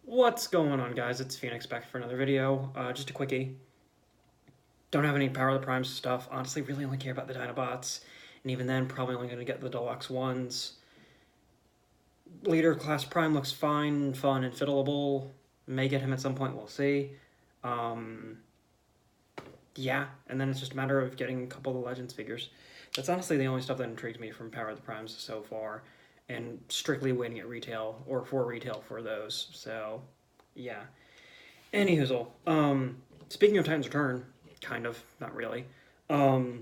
What's going on, guys? It's Phoenix back for another video. Just a quickie. Don't have any Power of the Primes stuff. Honestly, really only care about the Dinobots. And even then, probably only going to get the deluxe ones. Leader Class Prime looks fine, fun, and fiddleable. May get him at some point, we'll see. Yeah, and then it's just a matter of getting a couple of the Legends figures. That's honestly the only stuff that intrigues me from Power of the Primes so far. And strictly waiting at retail, or for retail for those, so, yeah. Anyhoozle, speaking of Titan's Return, kind of, not really, I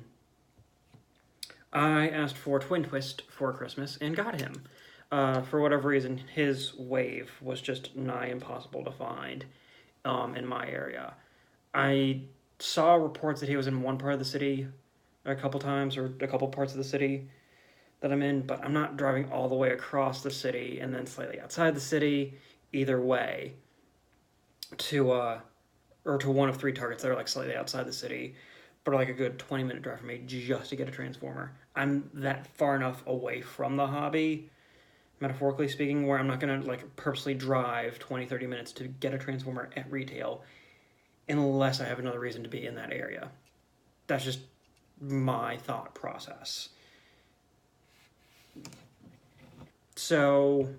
asked for Twin Twist for Christmas and got him. For whatever reason, his wave was just nigh impossible to find, in my area. I saw reports that he was in one part of the city a couple times, or a couple parts of the city that I'm in, but I'm not driving all the way across the city and then slightly outside the city, either way, to one of 3 targets that are like slightly outside the city, but are like a good 20-minute drive for me just to get a Transformer. I'm that far enough away from the hobby, metaphorically speaking, where I'm not gonna like purposely drive 20-30 minutes to get a Transformer at retail unless I have another reason to be in that area. That's just my thought process. So,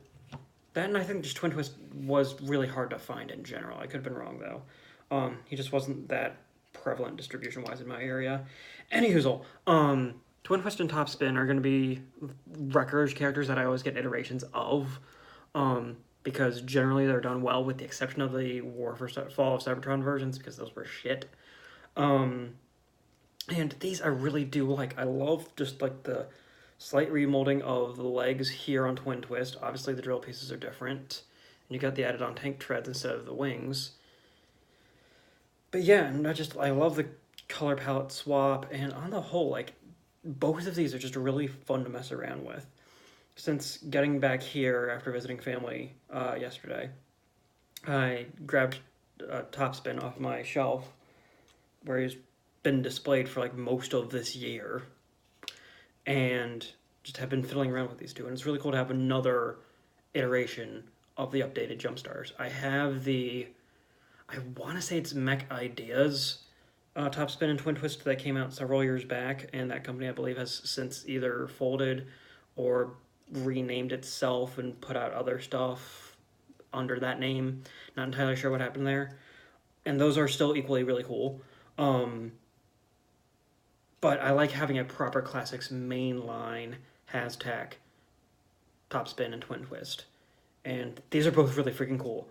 then I think just Twin Twist was really hard to find in general. I could have been wrong, though. He just wasn't that prevalent distribution-wise in my area. Anyhoozle, Twin Twist and Topspin are going to be Wreckers characters that I always get iterations of, because generally they're done well, with the exception of the War for Fall of Cybertron versions, because those were shit. And these I really do like. I love just like the slight remolding of the legs here on Twin Twist. Obviously the drill pieces are different. And you got the added on tank treads instead of the wings. But yeah, and I love the color palette swap, and on the whole, like, both of these are just really fun to mess around with. Since getting back here after visiting family yesterday, I grabbed Topspin off my shelf, where he's been displayed for like most of this year, and just have been fiddling around with these two, and it's really cool to have another iteration of the updated Jumpstars. I have I want to say it's Mech Ideas Topspin and Twin Twist that came out several years back, and that company I believe has since either folded or renamed itself and put out other stuff under that name. Not entirely sure what happened there. And those are still equally really cool. But I like having a proper Classics mainline Hashtag Topspin and Twin Twist. And these are both really freaking cool.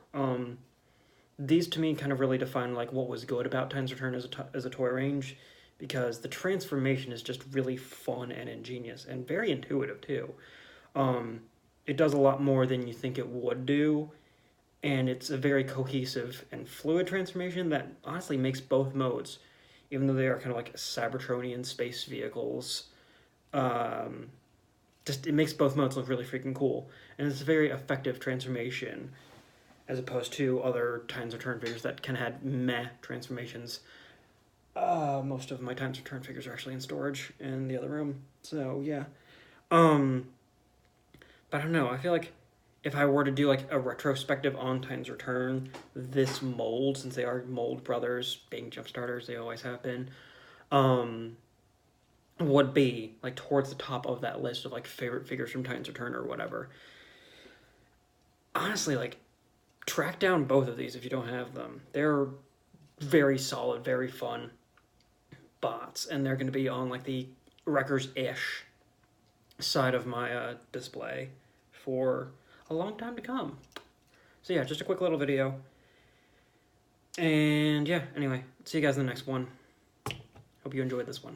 These to me kind of really define like what was good about Titan's Return as a toy range, because the transformation is just really fun and ingenious and very intuitive too. It does a lot more than you think it would do, and it's a very cohesive and fluid transformation that honestly makes both modes, even though they are kind of like Cybertronian space vehicles, it makes both modes look really freaking cool. And it's a very effective transformation, as opposed to other Titan's Return figures that can have meh transformations. Most of my Titan's Return figures are actually in storage in the other room, so yeah. But I don't know, I feel like if I were to do like a retrospective on Titan's Return, this mold, since they are mold brothers, being jump starters, they always have been, would be like towards the top of that list of like favorite figures from Titan's Return or whatever. Honestly, like, track down both of these if you don't have them. They're very solid, very fun bots, and they're going to be on like the Wreckers-ish side of my display for a long time to come. So yeah, just a quick little video. And yeah, anyway, see you guys in the next one. Hope you enjoyed this one.